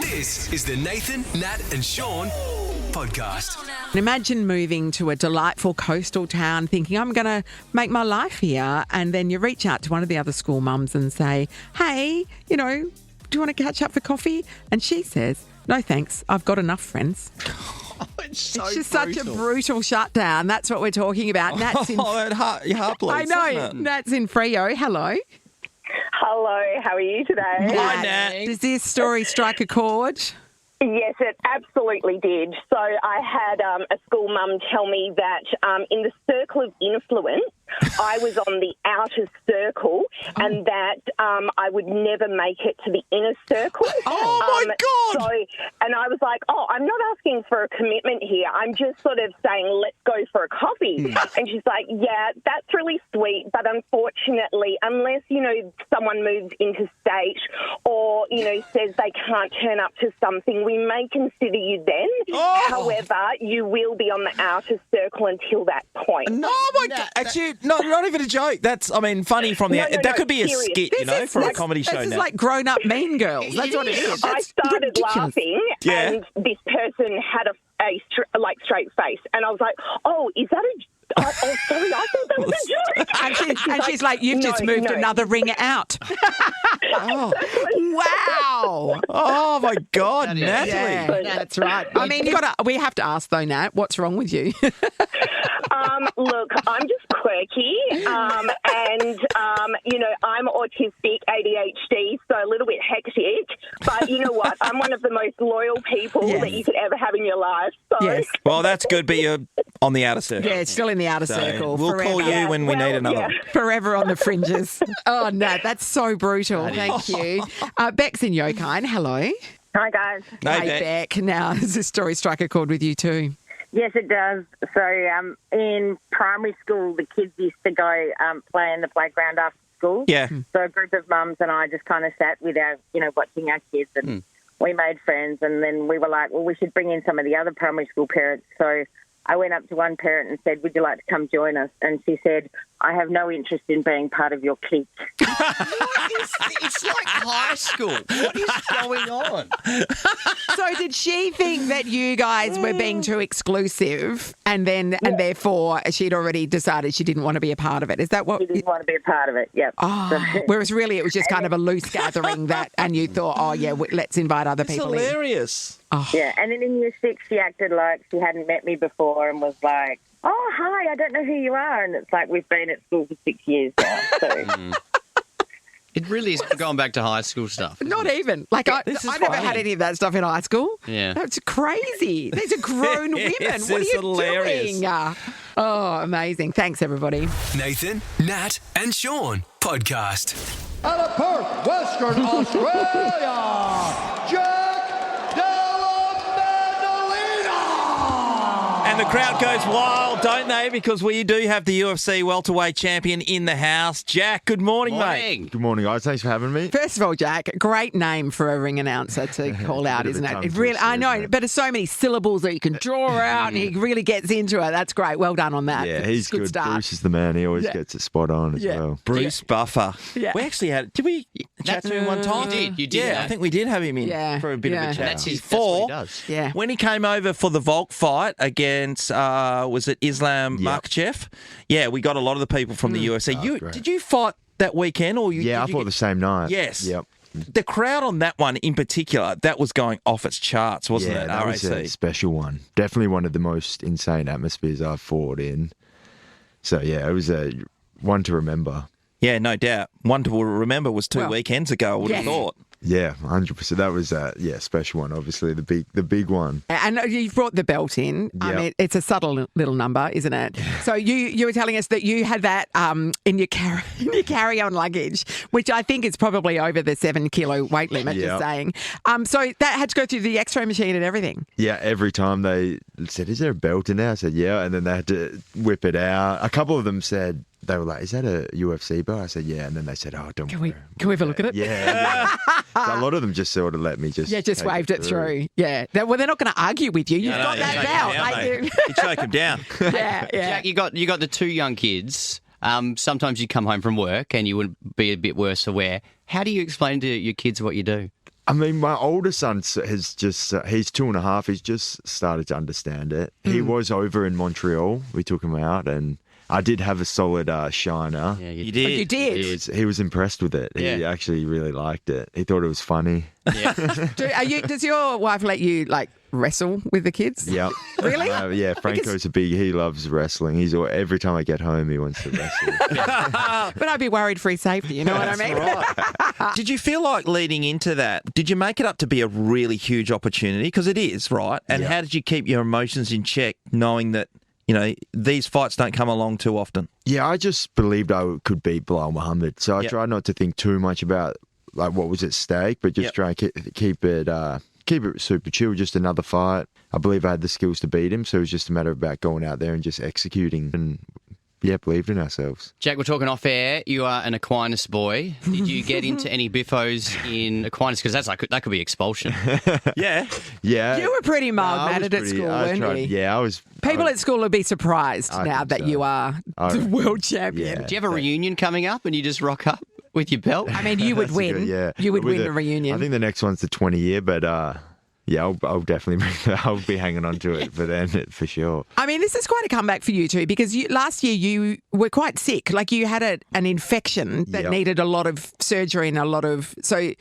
This is the Nathan, Nat and Shaun podcast. Imagine moving to a delightful coastal town thinking, I'm going to make my life here. And then you reach out to one of the other school mums and say, hey, do you want to catch up for coffee? And she says, no, thanks. I've got enough friends. It's Just such a brutal shutdown. That's what we're talking about. Nat's in... your heart bleeds, I know. doesn't it? Nat's in Freo. Hello. Hello, how are you today? Hi, Nat. Does this story strike a chord? Yes, it absolutely did. So I had a school mum tell me that in the circle of influence, I was on the outer circle and that I would never make it to the inner circle. Oh, my God! So, and I was like, I'm not asking for a commitment here. I'm just sort of saying, let's go for a coffee. And she's like, yeah, that's really sweet. But unfortunately, unless, someone moves interstate or, says they can't turn up to something, we may consider you then. Oh. However, you will be on the outer circle until that point. Oh, my God. Actually, not even a joke. That's, funny from the... that could be a serious. skit, for a comedy show This is now. like grown-up Mean Girls. That's what it is. I That's started ridiculous. laughing, Yeah. and this person had a straight face, and I was like, "Oh, is that a? Oh, sorry, I thought that was a joke." And she's like, you've just moved no. another ring out. Oh. Wow. Oh, my God, Natalie. Yeah, that's right. We have to ask though, Nat, what's wrong with you? Look, I'm just quirky, and I'm autistic, ADHD, so a little bit hectic. But you know what? I'm one of the most loyal people that you could ever have in your life. So. Yes. Well, that's good, but you're on the outer circle. Yeah, it's still in the outer So circle. we'll forever. call you when we need another one. Forever on the fringes. Oh, Nat, that's so brutal. Thank you. Beck's in Yokine. Hello. Hi, guys. No, Hey, Beck. Beck. Now, does this story strike a chord with you too? Yes, it does. So in primary school, the kids used to go play in the playground after school. Yeah. So a group of mums and I just kind of sat with our, watching our kids and we made friends. And then we were like, well, we should bring in some of the other primary school parents. So I went up to one parent and said, would you like to come join us? And she said, I have no interest in being part of your clique. It's like high school. What is going on? So did she think that you guys were being too exclusive and therefore she'd already decided she didn't want to be a part of it? Is that what? She didn't want to be a part of it, yep. Oh, whereas really it was just kind of a loose gathering and you thought, let's invite other It's people hilarious. in. Oh. Yeah, and then in year 6, she acted like she hadn't met me before and was like, oh, hi, I don't know who you are. And it's like we've been at school for 6 years now. So. It really is going back to high school stuff. Not even. Like, I This is never funny. had any of that stuff in high school. Yeah. That's crazy. These are grown women. Yes, What are it's you hilarious. doing? Oh, amazing. Thanks, everybody. Nathan, Nat and Shaun podcast. Out of Perth, Western Australia, Jack Della Maddalena! And the crowd goes wild, don't they? Because we do have the UFC welterweight champion in the house. Jack, good morning, mate. Morning. Good morning, guys. Thanks for having me. First of all, Jack, great name for a ring announcer to call out, Bit of isn't a it? tongue It really, twister, I know, isn't it? but there's so many syllables that you can draw out and he really gets into it. That's great. Well done on that. Yeah, It's he's a good. good. Start. Bruce is the man. He always Yeah. gets it spot on as Yeah. well. Bruce Buffer. Yeah. We actually did we chat to him one time? You did, Yeah, Nat. I think we did have him in Yeah, for a bit of yeah. a chat. That's what he Before, does. Yeah. when he came over for the Volk fight against, was it Islam Yep. Makhachev? Yeah, we got a lot of the people from the UFC. great. Did you fight that weekend? Or you? Yeah, I did you fought get- the same night. Yes. Yep. The crowd on that one in particular, that was going off its charts, wasn't Yeah, it? that was a RAC. special one. Definitely one of the most insane atmospheres I've fought in. So, yeah, it was a one to remember. Yeah, no doubt. One to remember was two Well, weekends ago, I would have yes. thought. Yeah, 100%. That was a special one, obviously, the big one. And you've brought the belt in. I Yep. mean, it's a subtle little number, isn't it? So you were telling us that you had that in your carry-on luggage, which I think is probably over the 7-kilo weight limit, just Yep. saying. So that had to go through the X-ray machine and everything. Yeah, every time they said, is there a belt in there? I said, yeah. And then they had to whip it out. A couple of them said, they were like, is that a UFC belt? I said, yeah. And then they said, oh, don't Can worry. we have a look at it? Yeah. So a lot of them just sort of let me just Yeah, just take waved it through. Yeah. They're not going to argue with you. You've got that belt. You choke him down. Yeah, yeah. Jack, you got the two young kids. Sometimes you come home from work and you would be a bit worse aware. How do you explain to your kids what you do? I mean, my older son has just, he's 2.5. He's just started to understand it. He was over in Montreal. We took him out and I did have a solid shiner. Yeah, You did. You did. He was impressed with it. He Yeah. actually really liked it. He thought it was funny. Yeah. Does your wife let you like wrestle with the kids? Yep. Really? Yeah, Franco's he loves wrestling. Every time I get home, he wants to wrestle. But I'd be worried for his safety. You know what I mean? Did you feel like leading into that, did you make it up to be a really huge opportunity? Because it is, right? And Yeah. how did you keep your emotions in check knowing that, these fights don't come along too often? Yeah, I just believed I could beat Bilal Muhammad. So I Yep. tried not to think too much about like what was at stake, but just Yep. try and keep it super chill. Just another fight. I believe I had the skills to beat him, so it was just a matter about going out there and just executing. And yeah, believed in ourselves. Jack, we're talking off air. You are an Aquinas boy. Did you get into any biffos in Aquinas? Because that could be expulsion. Yeah. Yeah, You were pretty No, I mild-mannered was at pretty- school, I weren't tried- you? Yeah, I was. People at school would be surprised I now think that so. you are I the reckon world champion. Yeah. Do you have a reunion coming up and you just rock up with your belt? I mean, you would That's a win. good- yeah, You would With win the reunion. I think the next one's the 20-year, but yeah, I'll definitely I'll be hanging on to it for then for sure. I mean, this is quite a comeback for you too, because last year you were quite sick. Like you had an infection that Yep. needed a lot of surgery and a lot of. So,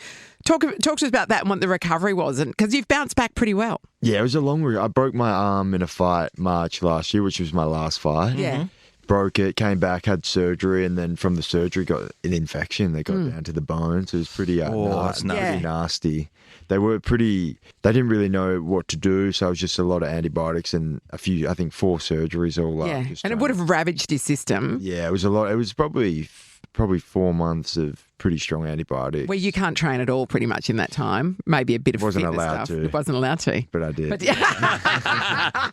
talk to us about that and what the recovery was, and because you've bounced back pretty well. Yeah, it was a long. I broke my arm in a fight March last year, which was my last fight. Yeah. Broke it, came back, had surgery, and then from the surgery got an infection. They got down to the bones. It was pretty, that's nasty. Yeah. pretty nasty. They didn't really know what to do, so it was just a lot of antibiotics and I think 4 surgeries all up. Yeah, just and it trying would to- have ravaged his system. Yeah, it was a lot. It was probably 4 months of pretty strong antibiotics. Where you can't train at all, pretty much in that time. Maybe a bit of Wasn't fitness allowed stuff. to. It wasn't allowed to. But I did. But yeah.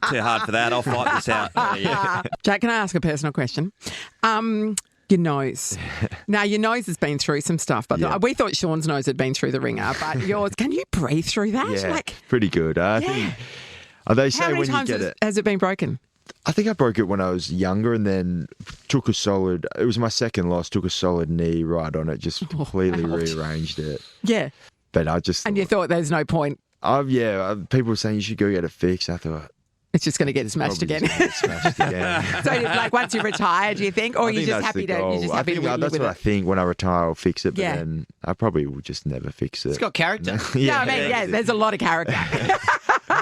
Too hard for that. I'll fight this out. Jack, can I ask a personal question? Your nose. Now, your nose has been through some stuff, but Yeah. we thought Sean's nose had been through the ringer, but yours, can you breathe through that? Yeah, pretty good. I think they say How many when you times get it. has it been broken? I think I broke it when I was younger and then took a solid, it was my second loss, took a solid knee right on it, just completely rearranged it. Yeah. But I just, And you thought there's no point. people were saying you should go get it fixed. I thought, It's just going to get smashed probably again. just gonna get smashed again. So, like, once you retire, do you think? Or I are you think just that's happy the to goal. you're just I happy think to that's with what I it? think when I retire, I'll fix it. But Yeah. then I probably will just never fix it. It's got character. Yeah, I mean, yeah, there's a lot of character.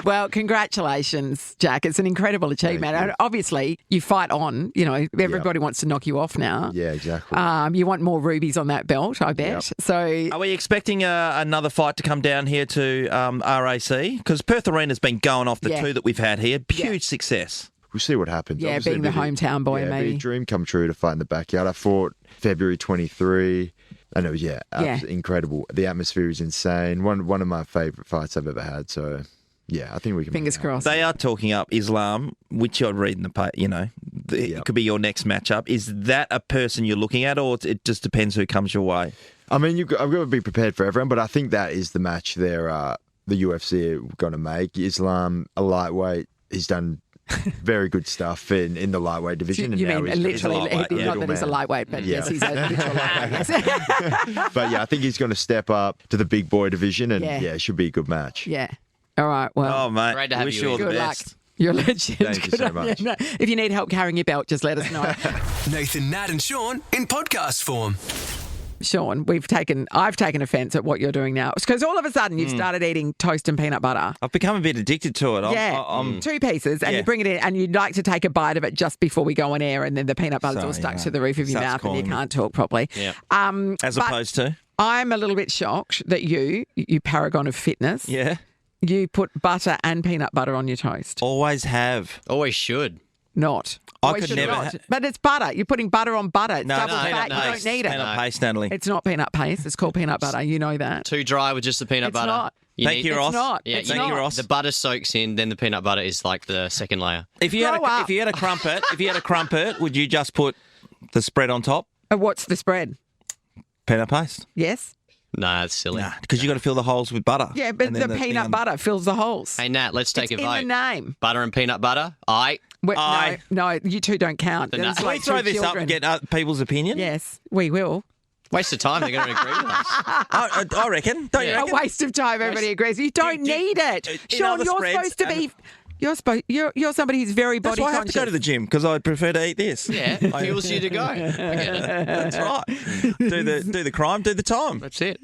Well, congratulations, Jack. It's an incredible achievement. Thank you. And obviously, you fight on. You know, everybody wants to knock you off now. Yeah, exactly. You want more rubies on that belt, I bet. Yep. So, Are we expecting another fight to come down here to RAC? Because Perth Arena's been going off the Yeah. 2 that we've had here. Yeah. Huge success. We'll see what happens. Yeah, Obviously, being the it'd be- hometown boy, it'd be maybe. a dream come true to fight in the backyard. I fought February 23, and it was incredible. The atmosphere is insane. One of my favourite fights I've ever had. So yeah, I think we can. fingers make it happen. crossed. They are talking up Islam, which you're reading the paper, it Yep. could be your next matchup. Is that a person you're looking at, or it just depends who comes your way? I mean, I've got to be prepared for everyone, but I think that is the match the UFC are going to make. Islam, a lightweight, he's done very good stuff in the lightweight division. You and now mean he's literally, lightweight, yeah. not that he's a middleman. lightweight, but Yeah. yes, he's a literal lightweight. Yes. But yeah, I think he's going to step up to the big boy division, and Yeah. it should be a good match. Yeah. All right. Well, Oh, mate. Great to have wish you you all in. the good luck. best. You're a legend. Thank you Good so on much. No, if you need help carrying your belt, just let us know. Nathan, Nat, and Sean in podcast form. Sean, I've taken offence at what you're doing now. Because all of a sudden you've started eating toast and peanut butter. I've become a bit addicted to it. Yeah, 2 pieces, and Yeah. you bring it in, and you'd like to take a bite of it just before we go on air, and then the peanut butter's So, all stuck yeah, to the roof of your starts mouth, and you calling me. can't talk properly. Yeah. As but opposed to, I'm a little bit shocked that you paragon of fitness, yeah, you put butter and peanut butter on your toast. always have. Always should. Not. I Always could should never not. ha- But it's butter. You're putting butter on butter. It's double fat. You don't need it. Peanut paste, Natalie. It's not peanut paste. It's called peanut butter. You know that. Too dry with just the peanut It's butter. not. Thank you, Ross. It's not. Yeah, It's Thank not. you, Ross. The butter soaks in, then the peanut butter is like the second layer. If you had Grow up. if you had a crumpet, would you just put the spread on top? What's the spread? Peanut paste? Yes. Nah, that's silly. Nah, because you got to fill the holes with butter. Yeah, but And the then thing peanut on- butter fills the holes. Hey, Nat, let's take It's a vote. in the name. Butter and peanut butter? No, you two don't count. The There's nut. Can we like throw two this up children. and get people's opinion? Yes, we will. Waste of time. They're going to agree with us. I reckon. Don't you A reckon? waste of time. Everybody agrees. You don't need it. in Sean, other you're spreads, supposed to be. You're somebody who's very That's body why I have conscious. to go to the gym, because I prefer to eat this. Yeah, it fuels you to go. I get it. That's right. Do the crime, do the time. That's it.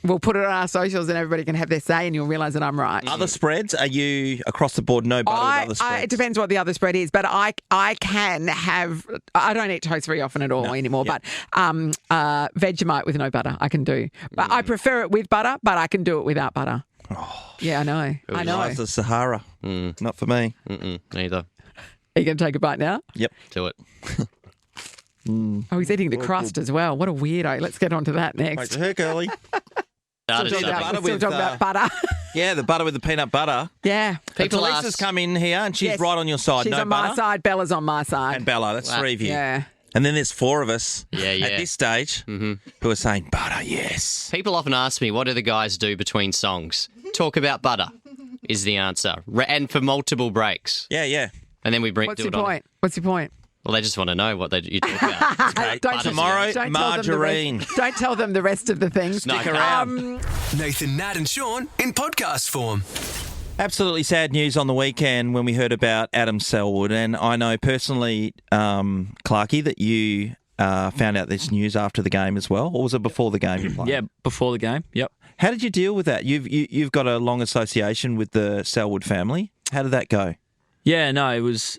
We'll put it on our socials and everybody can have their say and you'll realise that I'm right. Other spreads, are you across the board no butter with other spreads? It depends what the other spread is, but I can have. I don't eat toast very often at all anymore. Yep. But Vegemite with no butter, I can do. But I prefer it with butter, but I can do it without butter. Oh, yeah, I know. I know. It's the Sahara. Not for me. Neither. Are you going to take a bite now? Yep. Do it. Oh, he's eating the crust as well. What a weirdo. Let's get on to that Wait, next. her girly. Started Still something. butter We're still with, talking about butter. Yeah, the butter with the peanut butter. Yeah. People Lisa's ask- come in here and she's Yes. right on your side. She's no on butter. my side. Bella's on my side. And Bella, that's Wow. three of you. Yeah. And then there's four of us Yeah, yeah. at this stage who are saying butter, yes. People often ask me, what do the guys do between songs? Talk about butter is the answer. And for multiple breaks. Yeah, yeah. And then we bring What's do your it on. point? What's your point? Well, they just want to know what you talk about. Okay, Don't- tomorrow, Don't tell them the margarine. rest- don't tell them the rest of the things. Stick around. Nathan, Nat, and Sean in podcast form. Absolutely sad news on the weekend when we heard about Adam Selwood. And I know personally, Clarkey, that you found out this news after the game as well. Or was it before the game you played? Yeah, before the game. Yep. How did you deal with that? You've got a long association with the Selwood family. How did that go? Yeah, no, it was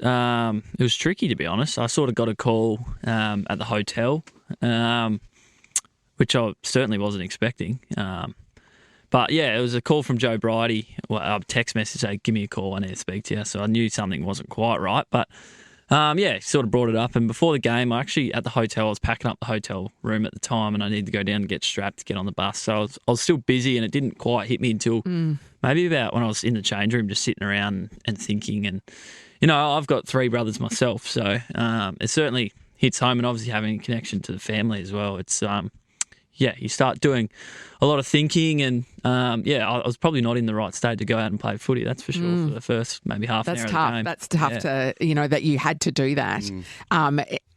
tricky, to be honest. I sort of got a call at the hotel, which I certainly wasn't expecting. But yeah, it was a call from Joe Bridie, a text message saying, "Give me a call, I need to speak to you." So I knew something wasn't quite right, but yeah, sort of brought it up. And before the game, I actually at the hotel, I was packing up the hotel room at the time, and I needed to go down and get strapped to get on the bus. So I was still busy, and it didn't quite hit me until maybe about when I was in the change room, just sitting around and thinking. And you know, I've got three brothers myself, so it certainly hits home. And obviously having a connection to the family as well, it's yeah, you start doing a lot of thinking, and yeah, I was probably not in the right state to go out and play footy. That's for sure. For the first maybe half an hour of the game. That's tough to, you know, that you had to do that.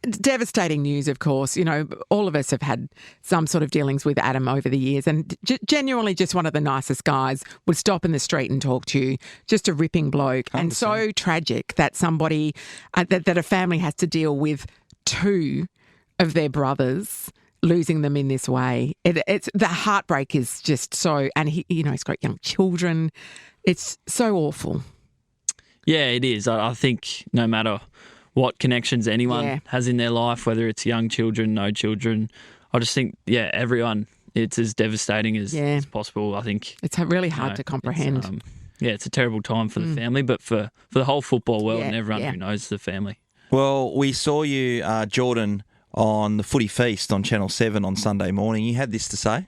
It's devastating news, of course. You know, all of us have had some sort of dealings with Adam over the years, and genuinely just one of the nicest guys. Would stop in the street and talk to you. Just a ripping bloke, 100%. And so tragic that somebody that a family has to deal with two of their brothers, losing them in this way. It's the heartbreak is just so, and he, you know, he's got young children. It's so awful. Yeah, it is. I think no matter what connections anyone has in their life, whether it's young children, no children, I just think, yeah, everyone, it's as devastating as possible. I think it's really hard to comprehend. It's a terrible time for the family, but for the whole football world and everyone who knows the family. Well, we saw you, Jordan, on the Footy Feast on Channel 7 on Sunday morning. You had this to say?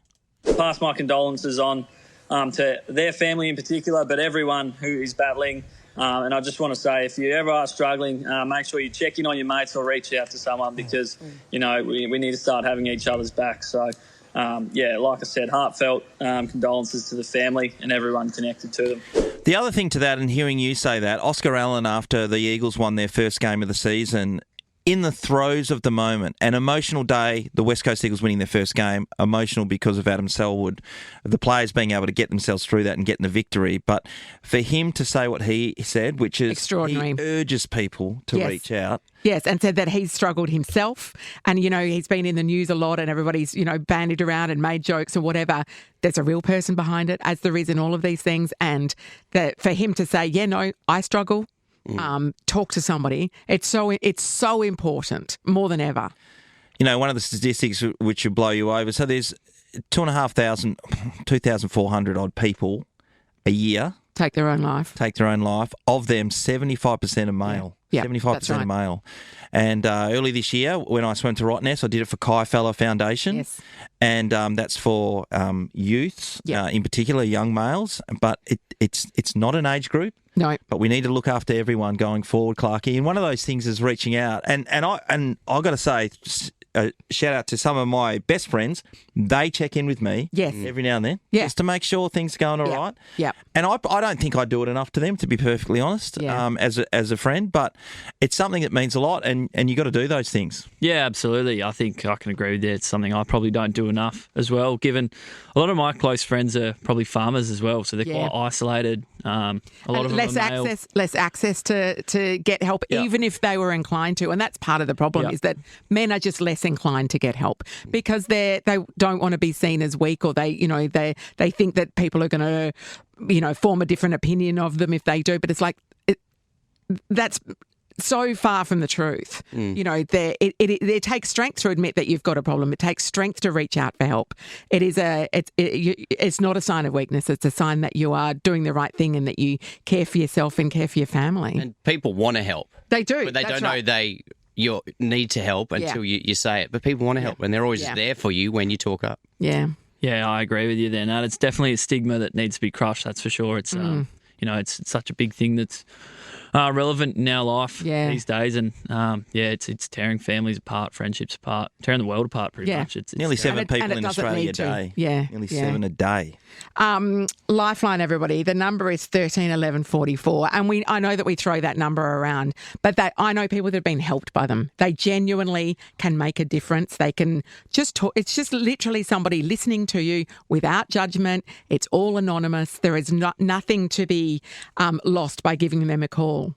Pass my condolences on to their family in particular, but everyone who is battling. And I just want to say, if you ever are struggling, make sure you check in on your mates or reach out to someone, because, you know, we need to start having each other's back. So, yeah, like I said, heartfelt condolences to the family and everyone connected to them. The other thing to that, and hearing you say that, Oscar Allen, after the Eagles won their first game of the season, in the throes of the moment, an emotional day, the West Coast Eagles winning their first game, emotional because of Adam Selwood, the players being able to get themselves through that and getting the victory. But for him to say what he said, which is extraordinary, he urges people to reach out. Yes, and said that he's struggled himself, and, you know, he's been in the news a lot and everybody's, you know, bandied around and made jokes or whatever. There's a real person behind it, as there is in all of these things. And that for him to say, yeah, no, I struggle, talk to somebody. It's so important, more than ever. You know, one of the statistics which will blow you over. So there's 2,400 odd people a year take their own life. Of them, 75% are male. Yeah, 75% are male. And early this year, when I swam to Rottnest, I did it for Kai Feller Foundation. Yes. And that's for youths, in particular, young males. But it's not an age group. No. But we need to look after everyone going forward, Clarkey. And one of those things is reaching out. And I got to say, a shout out to some of my best friends. They check in with me every now and then just to make sure things are going all right. Yep. And I don't think I do it enough to them, to be perfectly honest, as a friend. But it's something that means a lot, and you got to do those things. Yeah, absolutely. I think I can agree with you. It's something I probably don't do enough as well, given a lot of my close friends are probably farmers as well, so they're quite isolated. A lot of them less are male. less access to get help, even if they were inclined to. And that's part of the problem is that men are just less inclined to get help because they don't want to be seen as weak, or they think that people are going to form a different opinion of them if they do. But it's like that's so far from the truth. It takes strength to admit that you've got a problem. It takes strength to reach out for help. It's not a sign of weakness. It's a sign that you are doing the right thing and that you care for yourself and care for your family. And people want to help. They do. But they don't know you need to help until you say it. But people want to help, and they're always there for you when you talk up. Yeah. Yeah, I agree with you there, Nat. It's definitely a stigma that needs to be crushed, that's for sure. It's it's such a big thing that's relevant in our life these days, and it's tearing families apart, friendships apart, tearing the world apart pretty much. It's nearly 7 people in doesn't Australia a need to. day. Yeah, nearly 7 a day. Lifeline, everybody. The number is 13 11 44, and I know that we throw that number around, but I know people that have been helped by them. They genuinely can make a difference. They can just talk. It's just literally somebody listening to you without judgment. It's all anonymous. There is nothing to be lost by giving them a call.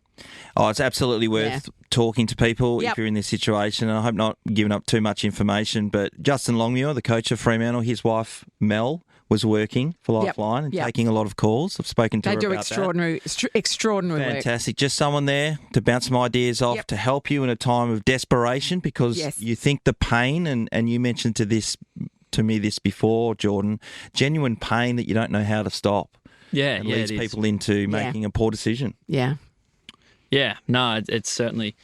Oh, it's absolutely worth talking to people if you're in this situation. And I hope not giving up too much information, but Justin Longmuir, the coach of Fremantle, his wife Mel was working for Lifeline and taking a lot of calls. I've spoken to her about that. They do extraordinary work. Fantastic. Just someone there to bounce some ideas off, to help you in a time of desperation, because you think the pain, and you mentioned to me this before, Jordan, genuine pain that you don't know how to stop. Yeah, it leads people into making a poor decision. Yeah. Yeah, no, it's certainly,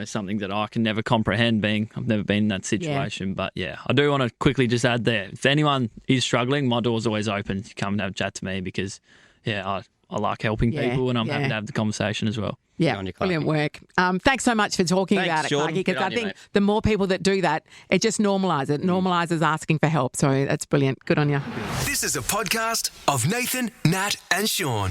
something that I can never comprehend I've never been in that situation. But I do want to quickly just add there, if anyone is struggling, my door's always open to come and have a chat to me because, I like helping people and I'm happy to have the conversation as well. Yeah, brilliant work. Thanks so much for talking about it, Clarky, because I think the more people that do that, it just normalises asking for help. So that's brilliant. Good on you. This is a podcast of Nathan, Nat and Shaun.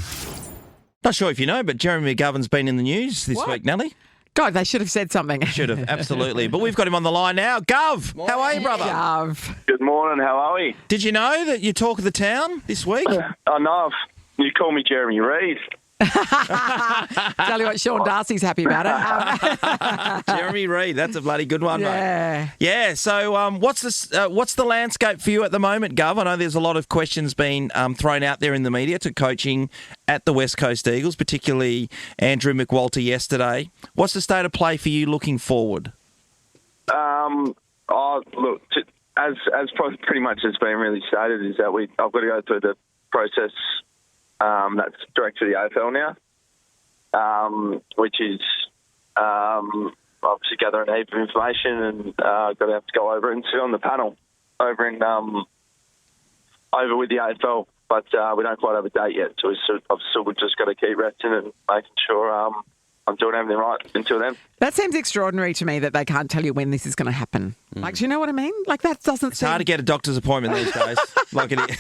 Not sure if you know, but Jeremy McGovern's been in the news this week, Nellie. God, they should have said something. Should have, absolutely. But we've got him on the line now. Gov, how are you, brother? Gov. Good morning, how are we? Did you know that you talk of the town this week? I know. You call me Jeremy Reid. Tell you what, Sean Darcy's happy about it. Jeremy Reid, that's a bloody good one, mate. Yeah. So, what's the landscape for you at the moment, Gov? I know there's a lot of questions being thrown out there in the media to coaching at the West Coast Eagles, particularly Andrew McWalter yesterday. What's the state of play for you looking forward? Look, as pretty much has been really stated, is that I've got to go through the process. That's direct to the AFL now, which is obviously gathering a heap of information, and got to have to go over and sit on the panel over with the AFL. But we don't quite have a date yet, so I've still just got to keep resting and making sure I'm doing everything right until then. That seems extraordinary to me that they can't tell you when this is going to happen. Like, do you know what I mean? Like, that doesn't It's hard to get a doctor's appointment these days. Like it is.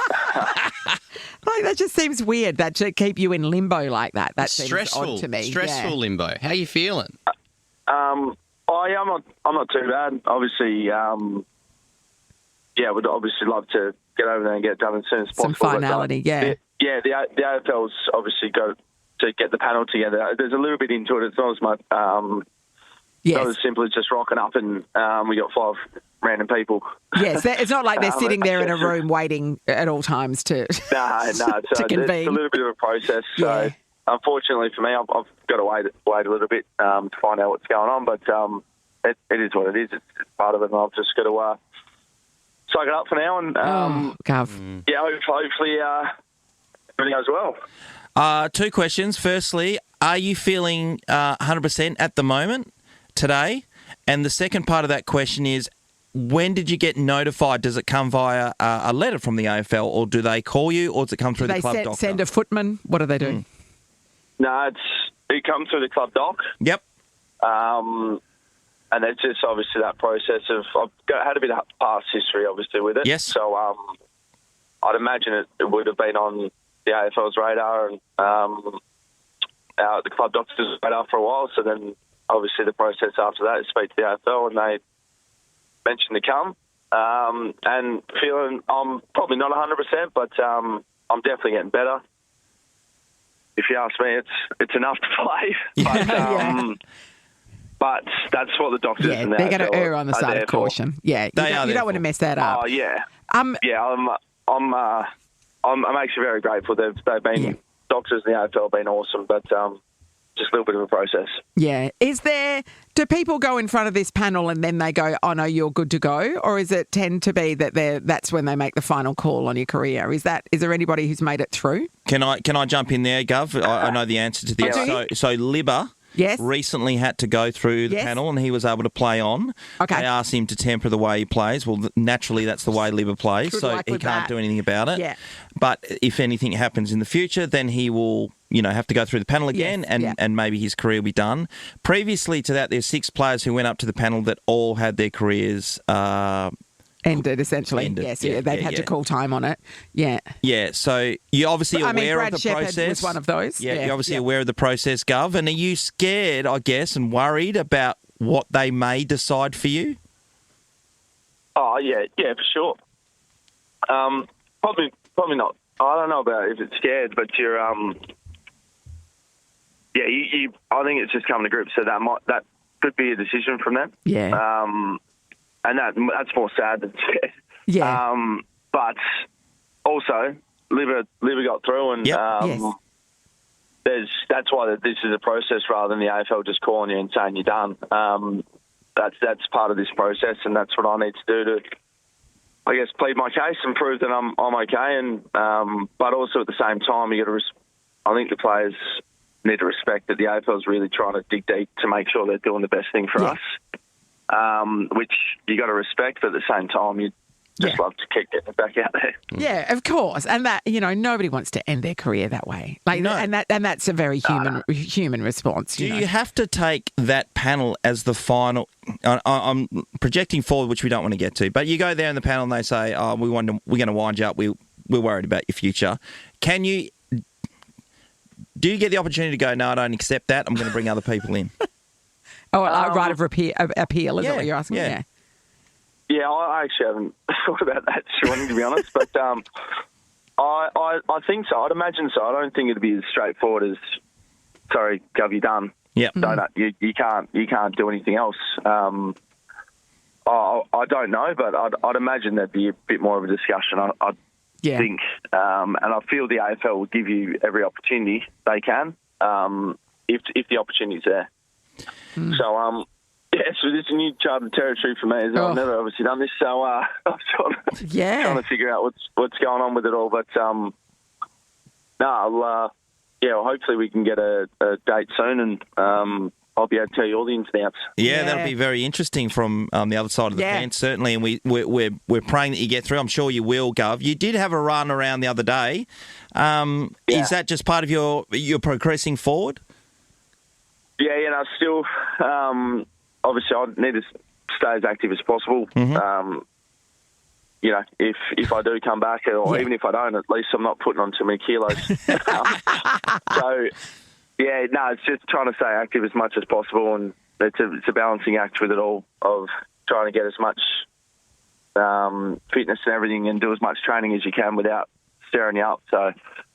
Like, that just seems weird, that to keep you in limbo like that. That seems odd to me. Stressful limbo. How are you feeling? I'm not too bad. Obviously, would obviously love to get over there and get it done as soon as possible. Some finality, The AFL's obviously got to get the panel together. There's a little bit into it. It's not as much, not as simple as just rocking up and we got 5 random people. Yes, it's not like they're sitting there in a room waiting at all times to No. So convene. It's a little bit of a process. So unfortunately for me, I've got to wait a little bit to find out what's going on. But it is what it is. It's part of it, and I've just got to soak it up for now. And hopefully everything goes well. 2 questions. Firstly, are you feeling 100% at the moment today? And the second part of that question is, when did you get notified? Does it come via a letter from the AFL, or do they call you, or does it come through the club doc? Send a footman? What do they do? No, it comes through the club doc. Yep. it's just obviously that process of had a bit of past history, obviously, with it. Yes. So I'd imagine it would have been on the AFL's radar and the club doctor's radar for a while. So then, obviously, the process after that is speak to the AFL, and they mentioned to come. And feeling I'm probably not 100%, but I'm definitely getting better. If you ask me, it's enough to play. But that's what the doctors and the they're going AFL to err on the are side there of caution. for. Yeah, you don't want to mess that up. Oh yeah. I'm actually very grateful. They've been doctors in the AFL have been awesome, but just a little bit of a process. Yeah. Do people go in front of this panel and then they go, oh, no, you're good to go? Or is it tend to be that that's when they make the final call on your career? Is there anybody who's made it through? Can I jump in there, Gov? I know the answer to this. So Libba recently had to go through the panel and he was able to play on. Okay. They asked him to temper the way he plays. Well, naturally, that's the way Libba plays, Good so luck he with can't that. do anything about it. Yeah. But if anything happens in the future, then he will have to go through the panel again and maybe his career will be done. Previously to that, there's 6 players who went up to the panel that all had their careers ended, essentially. Ended. Yes, Yeah, they've had to call time on it. Yeah. Yeah, so you're obviously aware Brad of the Shepherd process. was one of those. Yeah, you're obviously aware of the process, Gov. And are you scared, I guess, and worried about what they may decide for you? Oh, yeah, for sure. Probably not. I don't know about if it's scared, but you're, I think it's just coming to grips. So that could be a decision from them. Yeah. And that's more sad than scared. Yeah. But also, Libba got through, and that's why this is a process rather than the AFL just calling you and saying you're done. That's part of this process, and that's what I need to do to, I guess, plead my case and prove that I'm okay. And but also at the same time, I think the players need to respect that the AFL is really trying to dig deep to make sure they're doing the best thing for us. Which you got to respect, but at the same time, you just love to keep getting it back out there. Yeah, of course, and that nobody wants to end their career that way. And that's a very human response. Do you have to take that panel as the final? I'm projecting forward, which we don't want to get to, but you go there in the panel and they say, "Oh, we're going to wind you up. We're worried about your future." Can you? Do you get the opportunity to go? No, I don't accept that. I'm going to bring other people in. Oh, right of appeal, is that what you're asking? Yeah, I actually haven't thought about that, Shaun, to be honest. But I think so. I'd imagine so. I don't think it'd be as straightforward as, sorry, Gov, you're done. Yeah. You can't do anything else. I don't know, but I'd imagine there'd be a bit more of a discussion. I think, and I feel the AFL will give you every opportunity they can if the opportunity's there. So, so this is new charted territory for me as well. I've never obviously done this, so I'm trying to figure out what's going on with it all. But hopefully we can get a date soon, and I'll be able to tell you all the ins and outs. Yeah, that'll be very interesting from the other side of the fence, certainly. And we're praying that you get through. I'm sure you will, Gov. You did have a run around the other day. Is that just part of your progressing forward? Yeah, still, obviously I need to stay as active as possible. Mm-hmm. If I do come back, or even if I don't, at least I'm not putting on too many kilos. It's just trying to stay active as much as possible, and it's a balancing act with it all of trying to get as much fitness and everything and do as much training as you can without stirring you up. So,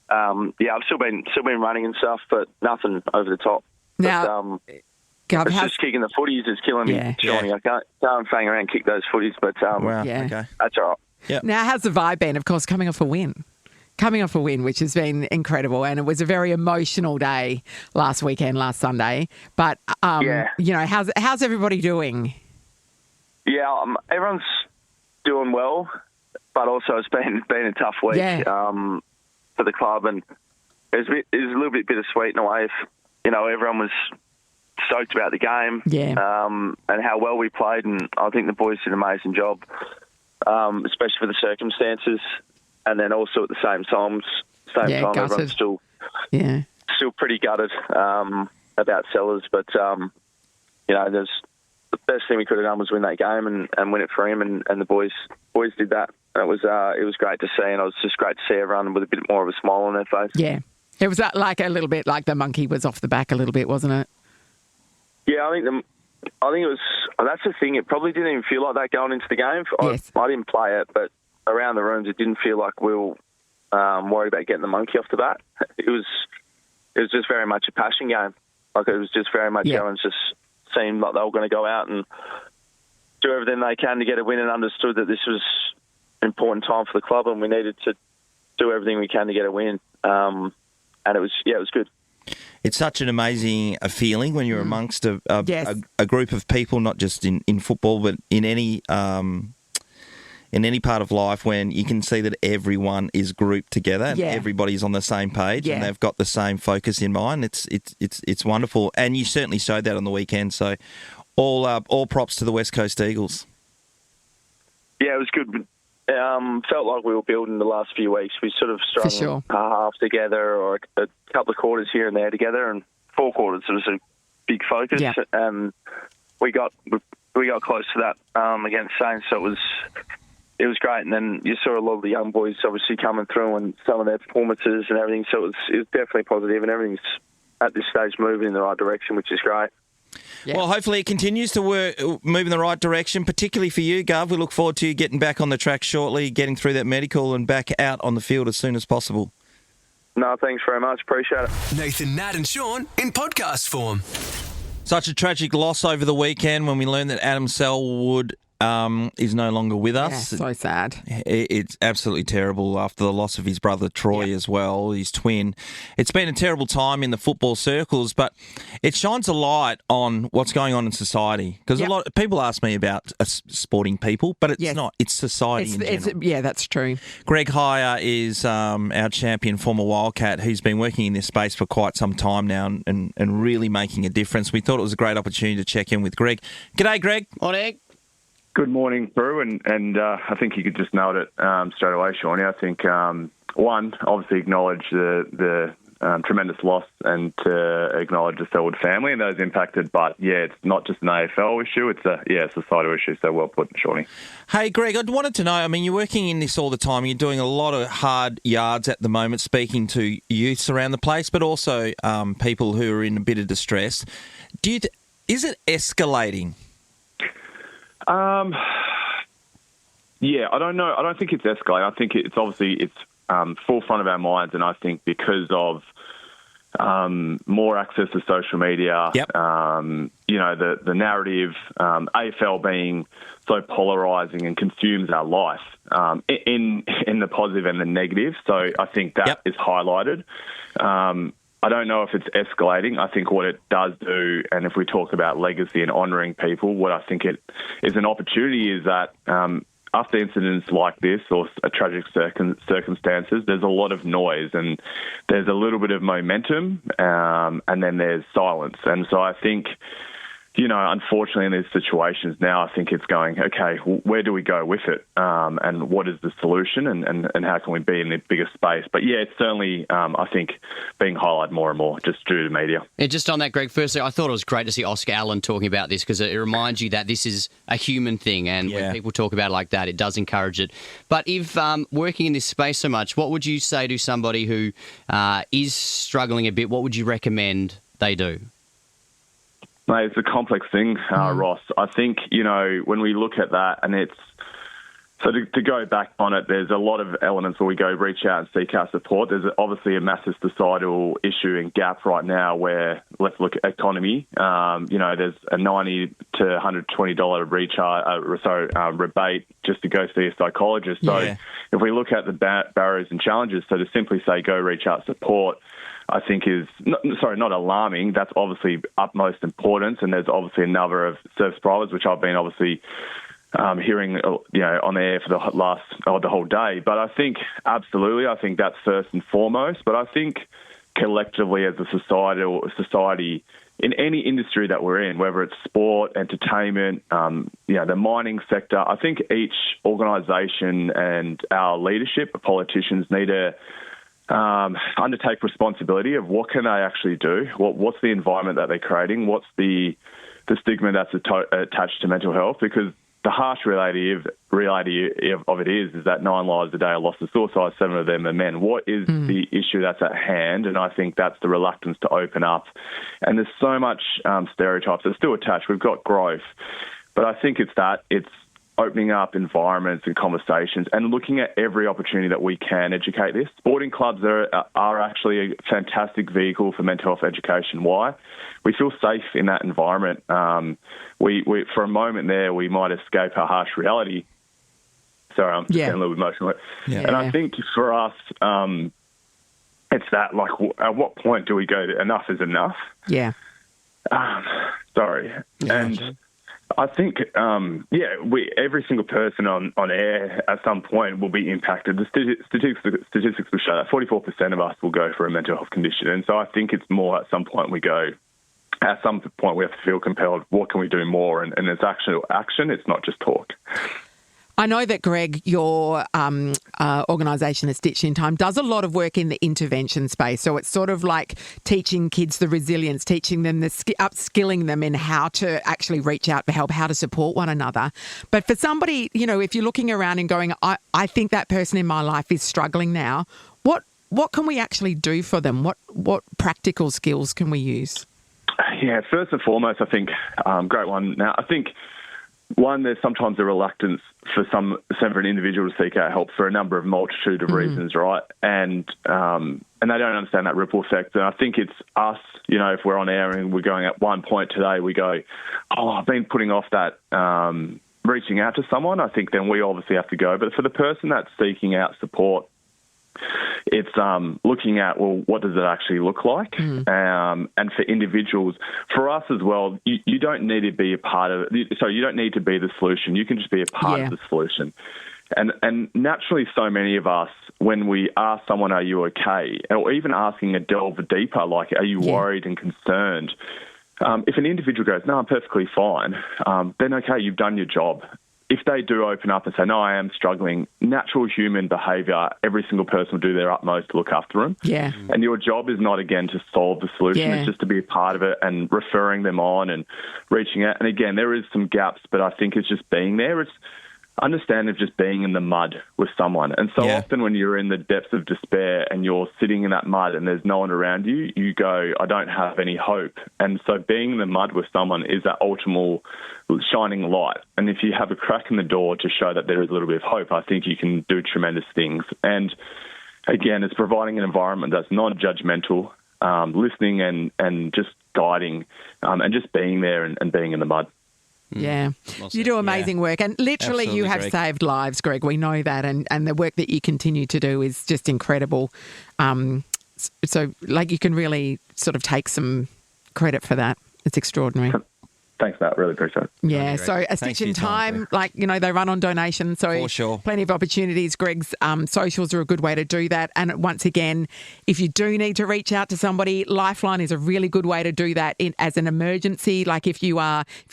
I've still been running and stuff, but nothing over the top. Now, it's just kicking the footies is killing me, Shawnee. I can't hang around and kick those footies, but that's all right. Yep. Now, how's the vibe been? Of course, coming off a win, which has been incredible, and it was a very emotional day last Sunday. But how's everybody doing? Yeah, everyone's doing well, but also it's been a tough week for the club, and it was a little bit bittersweet in a way. Everyone was stoked about the game and how well we played, and I think the boys did an amazing job, especially for the circumstances. And then also at the same time, everyone's still pretty gutted about Sellers, but there's the best thing we could have done was win that game and win it for him, and the boys did that. It was great to see, and it was just great to see everyone with a bit more of a smile on their face. Yeah. It was like a little bit like the monkey was off the back a little bit, wasn't it? Yeah, I think it was. That's the thing. It probably didn't even feel like that going into the game. Yes. I didn't play it, but around the rooms, it didn't feel like we were worried about getting the monkey off the bat. It was just very much a passion game. Like it was just very much everyone's just seemed like they were going to go out and do everything they can to get a win, and understood that this was an important time for the club, and we needed to do everything we can to get a win. And it was good. It's such an amazing feeling when you're amongst a group of people, not just in football, but in any part of life, when you can see that everyone is grouped together and everybody's on the same page and they've got the same focus in mind. It's wonderful, and you certainly showed that on the weekend. So, all props to the West Coast Eagles. Yeah, it was good. Felt like we were building the last few weeks. We sort of strung half together, or a couple of quarters here and there together, and 4 quarters was a big focus. Yeah. We got close to that against Saints, so it was great. And then you saw a lot of the young boys obviously coming through and some of their performances and everything. So it was definitely positive, and everything's at this stage moving in the right direction, which is great. Yeah. Well, hopefully it continues to move in the right direction, particularly for you, Gov. We look forward to you getting back on the track shortly, getting through that medical and back out on the field as soon as possible. No, thanks very much. Appreciate it. Nathan, Nat and Shaun in podcast form. Such a tragic loss over the weekend when we learned that Adam Selwood is no longer with us. Yeah, so sad. It's absolutely terrible after the loss of his brother Troy as well, his twin. It's been a terrible time in the football circles, but it shines a light on what's going on in society. Because a lot of people ask me about sporting people, but it's not. It's society in general. Yeah, that's true. Greg Heyer is our champion, former Wildcat, who's been working in this space for quite some time now and really making a difference. We thought it was a great opportunity to check in with Greg. G'day, Greg. Morning. Good morning, Brew, and I think you could just nailed it straight away, Shawnee. I think, one, obviously acknowledge the tremendous loss and to acknowledge the Selwood family and those impacted. But, it's not just an AFL issue, it's a societal issue, so well put, Shawnee. Hey, Greg, I wanted to know, I mean, you're working in this all the time. You're doing a lot of hard yards at the moment, speaking to youths around the place, but also people who are in a bit of distress. Is it escalating? I don't know. I don't think it's escalating. I think it's obviously forefront of our minds, and I think because of more access to social media, the narrative, AFL being so polarising and consumes our life in the positive and the negative. So I think that is highlighted. I don't know if it's escalating. I think what it does do, and if we talk about legacy and honouring people, what I think it is an opportunity is that after incidents like this or a tragic circumstances, there's a lot of noise and there's a little bit of momentum and then there's silence. And so I think, unfortunately in these situations now, I think it's going, okay, where do we go with it? And what is the solution and how can we be in the bigger space? But it's certainly, I think, being highlighted more and more just due to media. Yeah, just on that, Greg, firstly, I thought it was great to see Oscar Allen talking about this because it reminds you that this is a human thing, and when people talk about it like that, it does encourage it. But if working in this space so much, what would you say to somebody who is struggling a bit? What would you recommend they do? Mate, it's a complex thing, Ross. I think, when we look at that, and it's so to go back on it, there's a lot of elements where we go reach out and seek our support. There's obviously a massive societal issue and gap right now where, let's look at economy. There's a $90 to $120 rebate just to go see a psychologist. So if we look at the barriers and challenges, so to simply say go reach out support, I think is, not alarming. That's obviously utmost importance, and there's obviously a number of service providers, which I've been obviously hearing, on the air for the whole day. But I think, absolutely, I think that's first and foremost. But I think collectively as a society, in any industry that we're in, whether it's sport, entertainment, the mining sector, I think each organisation and our leadership, politicians, need to undertake responsibility of what can they actually do, what's the environment that they're creating, what's the the stigma that's attached to mental health, because the harsh reality of it is that 9 lives a day are lost to suicide, 7 of them are men. What is the issue that's at hand? And I think that's the reluctance to open up. And there's so much stereotypes that are still attached. We've got growth. But I think it's opening up environments and conversations and looking at every opportunity that we can educate this. Sporting clubs are actually a fantastic vehicle for mental health education. Why? We feel safe in that environment. We for a moment there, we might escape our harsh reality. Sorry, I'm getting a little bit emotional. Yeah. And I think for us, it's that, like, at what point do we go to enough is enough? Yeah. Sorry. Yeah, and I think, every single person on air at some point will be impacted. The statistics will show that 44% of us will go for a mental health condition. And so I think it's more at some point we have to feel compelled, what can we do more? And it's actual action, it's not just talk. I know that, Greg, your organisation, A Stitch in Time, does a lot of work in the intervention space. So it's sort of like teaching kids the resilience, teaching them, upskilling them in how to actually reach out for help, how to support one another. But for somebody, if you're looking around and going, I think that person in my life is struggling now, what can we actually do for them? What practical skills can we use? Yeah, first and foremost, I think, great one. Now, I think, one, there's sometimes a reluctance for an individual to seek out help for a multitude of reasons, right? And they don't understand that ripple effect. And I think it's us, if we're on air and we're going at one point today, we go, I've been putting off that reaching out to someone. I think then we obviously have to go. But for the person that's seeking out support, it's looking at, well, what does it actually look like? And for individuals, for us as well, you don't need to be a part of it. So you don't need to be the solution. You can just be a part of the solution. And naturally, so many of us, when we ask someone, are you okay? Or even asking a delve deeper, like, are you worried and concerned? If an individual goes, no, I'm perfectly fine, then okay, you've done your job. If they do open up and say, no, I am struggling, natural human behaviour, every single person will do their utmost to look after them. Yeah. And your job is not, again, to solve the solution. It's just to be a part of it and referring them on and reaching out. And, again, there is some gaps, but I think it's just being there. It's understanding just being in the mud with someone. And so often when you're in the depths of despair and you're sitting in that mud and there's no one around you, you go, I don't have any hope. And so being in the mud with someone is that ultimate shining light. And if you have a crack in the door to show that there is a little bit of hope, I think you can do tremendous things. And again, it's providing an environment that's non-judgmental, listening and just guiding, and just being there and being in the mud. Yeah. You do amazing work. And literally Absolutely, you have Greg. saved lives, Greg. We know that. And the work that you continue to do is just incredible. So, you can really sort of take some credit for that. It's extraordinary. Thanks, Matt. Really appreciate it. Yeah, so A Stitch in Time, they run on donation, so For sure. Plenty of opportunities. Greg's socials are a good way to do that. And once again, if you do need to reach out to somebody, Lifeline is a really good way to do that as an emergency. Like if you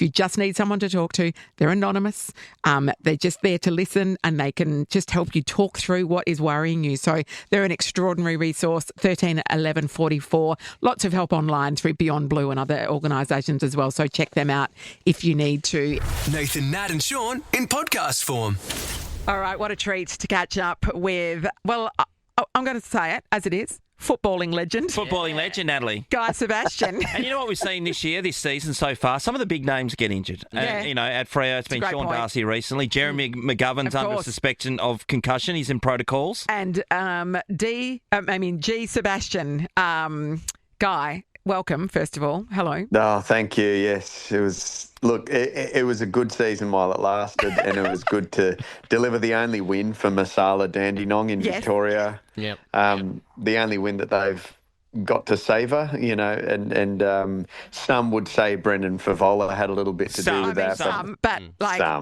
just need someone to talk to, they're anonymous. They're just there to listen and they can just help you talk through what is worrying you. So they're an extraordinary resource, 13 11 44. Lots of help online through Beyond Blue and other organisations as well. So check them out if you need to. Nathan, Nat and Shaun in podcast form. All right, what a treat to catch up with, well, I'm going to say it as it is, footballing legend. Footballing legend, Natalie. Guy Sebastian. And you know what we've seen this season so far? Some of the big names get injured. Yeah. At Freo, it's been Sean point. Darcy recently. Jeremy McGovern's under suspicion of concussion. He's in protocols. And G. Sebastian, Guy, welcome, first of all. Hello. Oh, thank you. Yes, it was. Look, it was a good season while it lasted, and it was good to deliver the only win for Masala Dandenong in Victoria. Yep. The only win that they've got to savour, and some would say Brendan Favola had a little bit to do with that.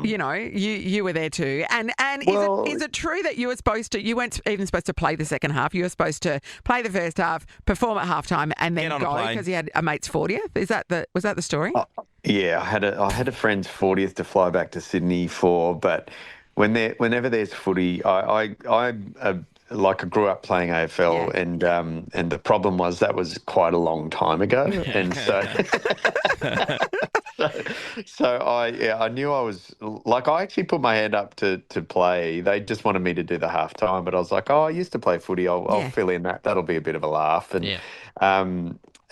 You were there too. And is it true that you weren't even supposed to play the second half? You were supposed to play the first half, perform at halftime, and then go because he had a mate's 40th? Was that the story? Yeah, I had a friend's 40th to fly back to Sydney for, but whenever there's footy, I'm a like I grew up playing AFL, and the problem was that was quite a long time ago, and so I knew I was like I actually put my hand up to play. They just wanted me to do the half time, but I was like, I used to play footy. I'll fill in that. That'll be a bit of a laugh,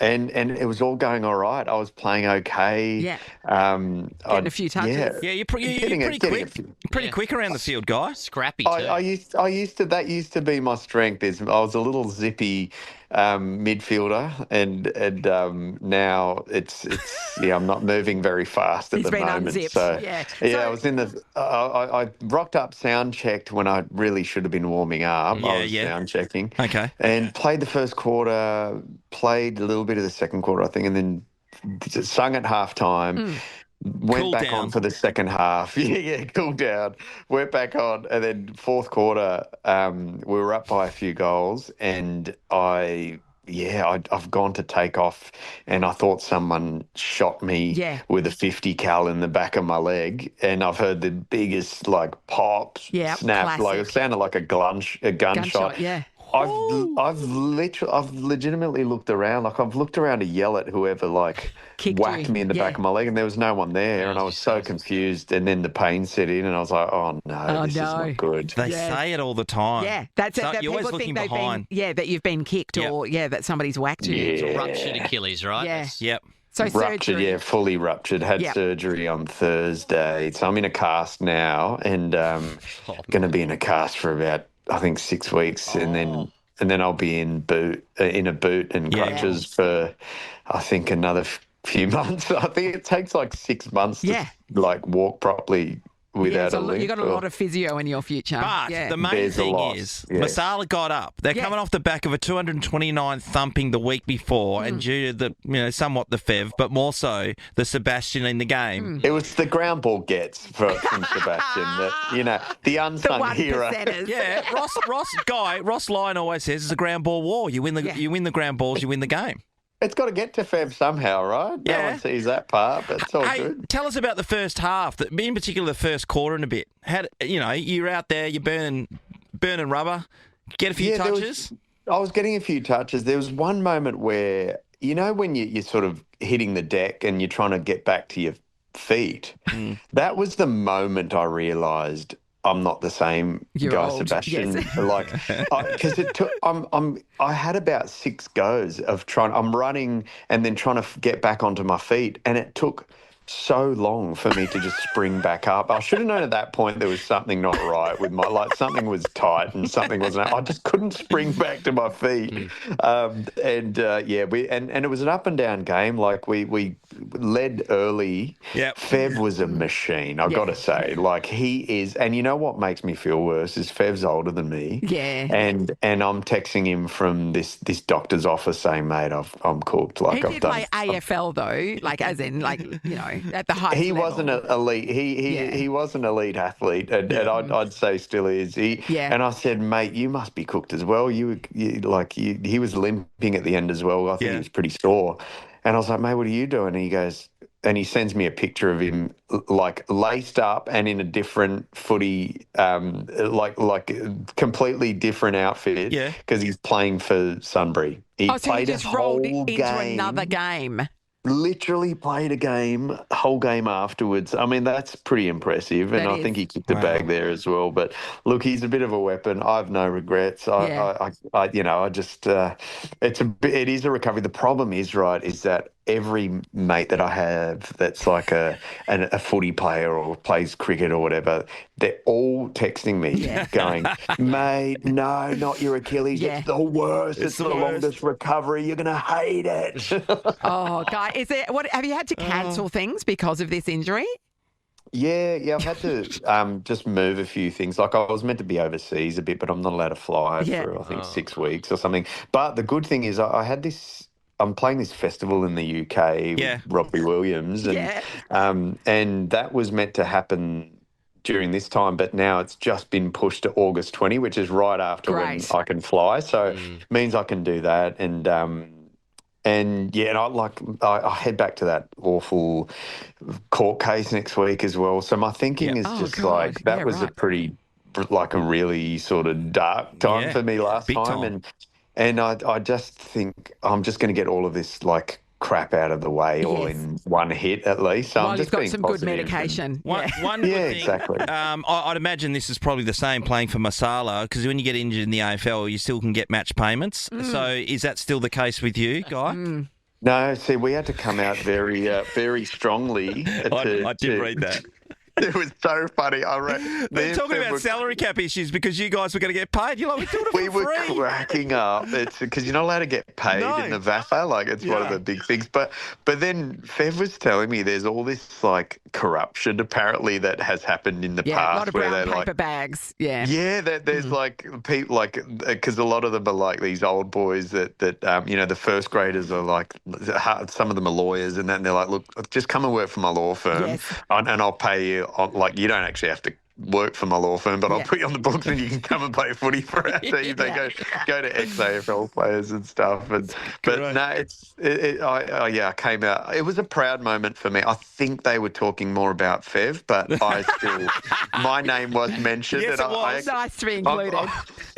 and it was all going all right. I was playing okay. Yeah. Getting a few touches. Yeah, you're pretty quick around the field, guy. Scrappy too. I used to. That used to be my strength. I was a little zippy midfielder, and now it's I'm not moving very fast at the moment. Unzipped. So So, I was in the. I rocked up, sound checked when I really should have been warming up. I was sound checking. Okay. And played the first quarter, played a little bit of the second quarter, I think, and then sung at half time. Went Cool back down. on for the second half. Cool down. Went back on, and then fourth quarter, we were up by a few goals, and I've gone to take off, and I thought someone shot me with a 50 cal in the back of my leg, and I've heard the biggest pop, snap, classic. it sounded like a gunshot. Yeah. I've legitimately looked around. I've looked around to yell at whoever whacked me in the back of my leg, and there was no one there, and I was so confused. And then the pain set in, and I was like, "Oh no, this is not good." They say it all the time. Yeah, that's so it. That you're always people looking think behind. that you've been kicked or that somebody's whacked you. It's a ruptured Achilles, right? Yeah. Yep. So Ruptured, surgery. fully ruptured. Had surgery on Thursday, so I'm in a cast now, and going to be in a cast for about I think 6 weeks, and then I'll be in a boot and crutches for I think another few months. I think it takes 6 months to walk properly without a limp. You've got a lot of physio in your future. But the main thing is, Masala got up. They're coming off the back of a 229 thumping the week before, and due to the somewhat the Fev, but more so the Sebastian in the game. It was the ground ball gets from Sebastian that the unsung hero. Yeah, Ross Lyon always says it's a ground ball war. You win the ground balls, you win the game. It's got to get to Fev somehow, right? No one sees that part, but it's all good. Tell us about the first half, in particular the first quarter and a bit. You're out there, you're burning rubber, get a few touches? I was getting a few touches. There was one moment where, when you're sort of hitting the deck and you're trying to get back to your feet, that was the moment I realised I'm not the same guy, old. Sebastian. Yes. Because it took. I had about 6 goes of trying. I'm running and then trying to get back onto my feet, and it took so long for me to just spring back up. I should have known at that point there was something not right with my something was tight and something wasn't. I just couldn't spring back to my feet. And it was an up and down game. We led early. Yep. Fev was a machine. I've got to say, he is. And you know what makes me feel worse is Fev's older than me. Yeah. And I'm texting him from this doctor's office saying, "Mate, I'm cooked." He did play AFL though, as in at the highest He level. wasn't an elite. He was an elite athlete, and I'd say still is. And I said, "Mate, you must be cooked as well. He was limping at the end as well. I think he was pretty sore." And I was like, "Mate, what are you doing?" And he goes, and he sends me a picture of him laced up and in a different footy, completely different outfit. Yeah, because he's playing for Sunbury. He played just a whole rolled into game. another game. Literally played a whole game afterwards. I mean, that's pretty impressive, and I think he kicked the bag there as well. But look, he's a bit of a weapon. I have no regrets. It is a recovery. The problem is that every mate that I have that's like a footy player or plays cricket or whatever, they're all texting me going, "Mate, no, not your Achilles. It's the worst. It's the longest recovery. You're going to hate it." Oh, guy, have you had to cancel things because of this injury? Yeah, I've had to just move a few things. I was meant to be overseas a bit, but I'm not allowed to fly for, I think, 6 weeks or something. But the good thing is I had this... I'm playing this festival in the UK with Robbie Williams, and that was meant to happen during this time, but now it's just been pushed to August 20, which is right after when I can fly. So it means I can do that, and I head back to that awful court case next week as well. So my thinking is just that was a pretty like a really sort of dark time for me last time. And I just think I'm just going to get all of this like crap out of the way all in one hit at least. So While I'm you've just got being some good positive medication. One good thing, exactly. I'd imagine this is probably the same playing for Masala, because when you get injured in the AFL, you still can get match payments. So is that still the case with you, Guy? No, see, we had to come out very, very strongly. I did read that. It was so funny. They're talking about salary cap issues because you guys were going to get paid. You're like, we're doing it for free. We were cracking up. It's because you're not allowed to get paid in the VAFA. Like, it's one of the big things. But then Fev was telling me there's all this like corruption apparently that has happened in the past. A lot of brown paper bags. Yeah. Yeah, there's like people like because a lot of them are like these old boys that the first graders are like some of them are lawyers and then they're like, look, just come and work for my law firm and I'll pay you. Like you don't actually have to work for my law firm, but I'll put you on the books and you can come and play footy for our team. They go to ex-AFL players and stuff. But no, I came out. It was a proud moment for me. I think they were talking more about Fev, but my name was mentioned. Yes, and it was. Nice to be included.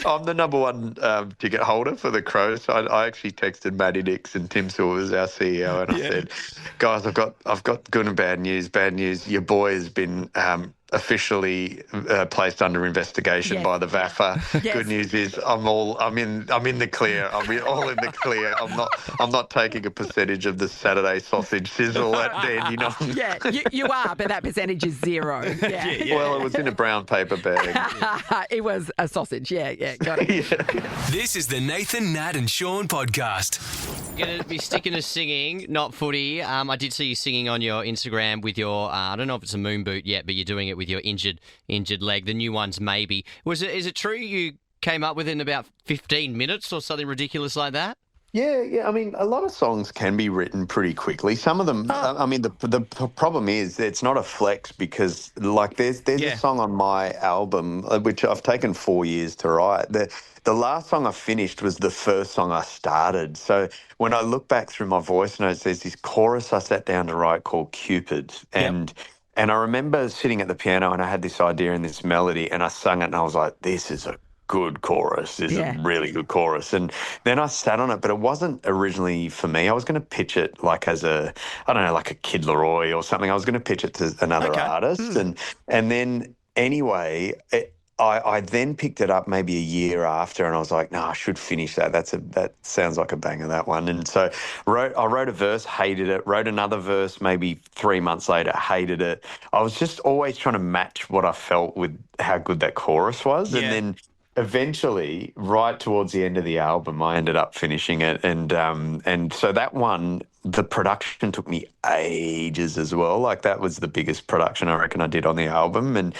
I'm the number one ticket holder for the Crows. So I actually texted Matty Dix and Tim Silvers, our CEO, and I said, guys, I've got good and bad news. Bad news, your boy has been officially placed under investigation by the VAFA. Good news is I'm in the clear. I'm all in the clear. I'm not taking a percentage of the Saturday sausage sizzle at Dandenong. Yeah, you are, but that percentage is zero. Yeah. Well, it was in a brown paper bag. It was a sausage. Yeah, got it. This is the Nathan, Nat and Shaun podcast. You're going to be sticking to singing, not footy. I did see you singing on your Instagram with your, I don't know if it's a moon boot yet, but you're doing it with your injured leg. The new one's maybe. Is it true you came up with it in about 15 minutes or something ridiculous like that? Yeah. I mean, a lot of songs can be written pretty quickly. Some of them, I mean, the problem is it's not a flex because, like, there's a song on my album which I've taken 4 years to write. The last song I finished was the first song I started. So when I look back through my voice notes, there's this chorus I sat down to write called Cupid, and I remember sitting at the piano and I had this idea and this melody, and I sung it and I was like, this is a good chorus. This is a really good chorus. And then I sat on it, but it wasn't originally for me. I was going to pitch it like as like a Kid Laroi or something. I was going to pitch it to another artist. And then anyway, I then picked it up maybe a year after and I was like, no, I should finish that. That sounds like a banger, that one. And so I wrote a verse, hated it, wrote another verse maybe 3 months later, hated it. I was just always trying to match what I felt with how good that chorus was. And then eventually, right towards the end of the album, I ended up finishing it. And so that one, the production took me ages as well. Like that was the biggest production I reckon I did on the album. And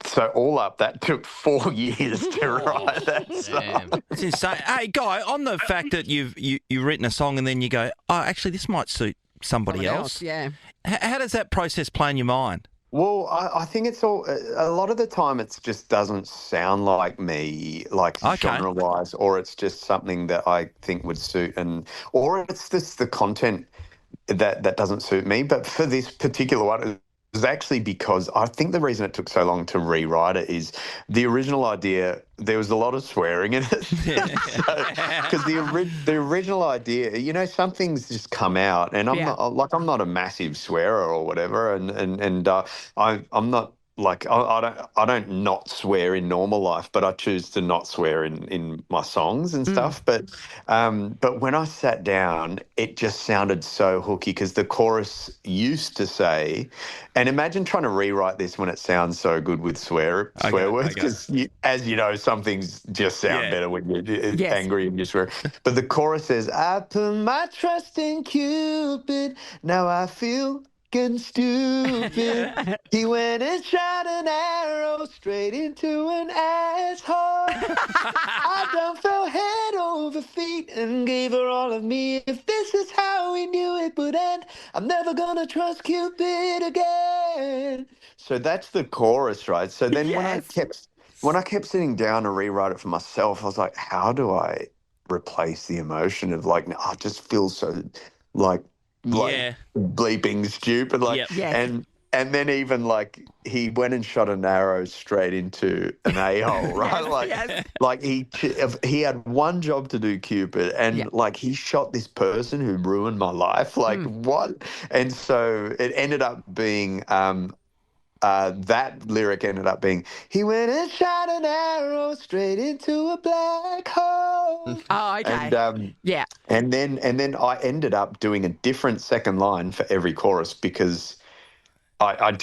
so all up, that took 4 years to write that song. It's insane. Hey, Guy, on the fact that you've written a song and then you go, oh, actually, this might suit somebody else. Yeah. How does that process play in your mind? Well, I think it's all a lot of the time. It just doesn't sound like me, like genre-wise, or it's just something that I think would suit, or it's just the content that doesn't suit me. But for this particular one, it was actually because I think the reason it took so long to rewrite it is the original idea. There was a lot of swearing in it because the original idea, some things just come out, and I'm not a massive swearer or whatever, and I'm not. Like I don't not swear in normal life, but I choose to not swear in my songs and stuff. But when I sat down, it just sounded so hooky because the chorus used to say, and imagine trying to rewrite this when it sounds so good with swear words because as you know, some things just sound better when you're angry and you swear. But the chorus says, "I put my trust in Cupid, now I feel and stupid." He went and shot an arrow straight into an asshole. I done fell head over feet and gave her all of me. If this is how we knew it would end, I'm never gonna trust Cupid again. So that's the chorus, right? So then when I kept sitting down to rewrite it for myself, I was like, how do I replace the emotion of like, I just feel so like bleeping stupid, And then even like he went and shot an arrow straight into an a-hole, right? Like he had one job to do, Cupid, and like he shot this person who ruined my life. Like what? And so it ended up being that lyric ended up being, he went and shot an arrow straight into a black hole. Oh, okay. And and then I ended up doing a different second line for every chorus because I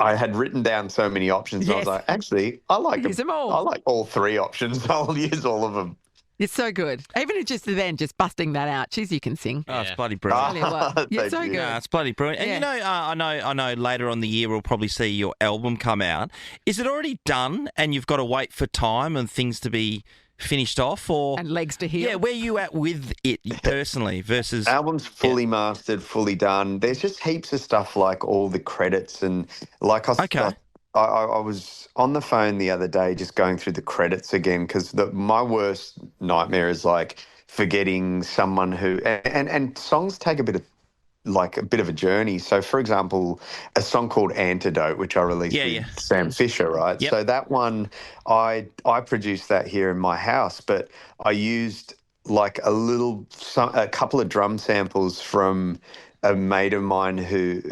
had written down so many options. And I was like, actually, I like them all. I like all three options. I'll use all of them. It's so good. Even just busting that out. Jeez, you can sing. Oh, it's bloody brilliant. It's so good. Yeah, it's bloody brilliant. And I know later on the year we'll probably see your album come out. Is it already done and you've got to wait for time and things to be finished off, or and legs to heal? Yeah, where are you at with it personally versus album's fully mastered, fully done. There's just heaps of stuff like all the credits and like I was on the phone the other day just going through the credits again because my worst nightmare is like forgetting someone who and songs take a bit of a journey. So, for example, a song called Antidote, which I released with Sam Fisher, right? Yep. So that one, I produced that here in my house, but I used like a couple of drum samples from a mate of mine who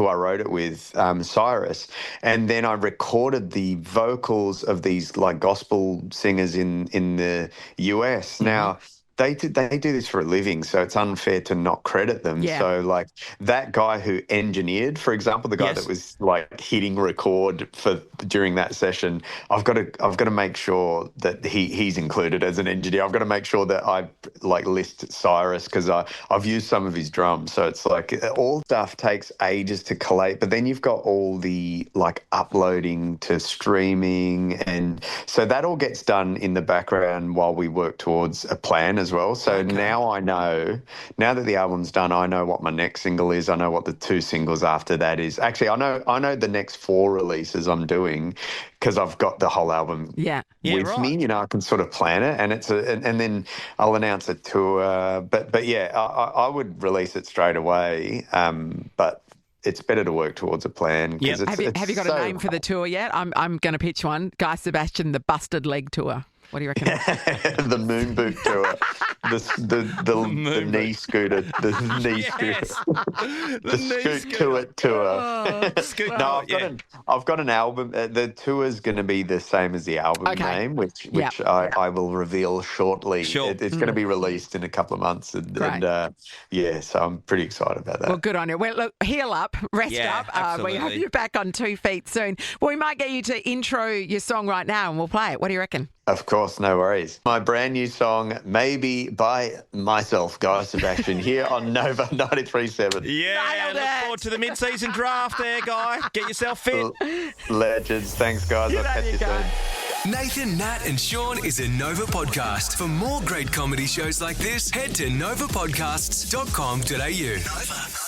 I wrote it with, Cyrus, and then I recorded the vocals of these like gospel singers in the US. Mm-hmm. Now they do this for a living, so it's unfair to not credit them. Yeah. So like that guy who engineered, for example, the guy that was like hitting record during that session, I've got to make sure that he's included as an engineer. I've got to make sure that I like list Cyrus because I've used some of his drums. So it's like all stuff takes ages to collate, but then you've got all the like uploading to streaming, and so that all gets done in the background while we work towards a plan as well. So now that the album's done, I know what my next single is. I know what the two singles after that is. Actually, I know the next 4 releases I'm doing because I've got the whole album with me. You know, I can sort of plan it, and and then I'll announce a tour. But yeah, I would release it straight away. But it's better to work towards a plan. Yep. Have you got a name for the tour yet? I'm going to pitch one. Guy Sebastian, the Busted Leg Tour. What do you reckon? The moon boot tour, the knee scooter, the knee scooter, the scoot to it tour. No, I've got an album. The tour is going to be the same as the album name, which I will reveal shortly. Sure. It's going to be released in a couple of months, and so I'm pretty excited about that. Well, good on you. Well, look, heal up, rest up. We hope you're back on 2 feet soon. Well, we might get you to intro your song right now, and we'll play it. What do you reckon? Of course, no worries. My brand new song, Maybe by myself, Guy Sebastian, here on Nova 93.7. Yeah, look forward to the mid-season draft there, Guy. Get yourself fit. Legends. Thanks, guys. I'll catch you soon. Nathan, Nat and Shaun is a Nova podcast. For more great comedy shows like this, head to novapodcasts.com.au. Nova.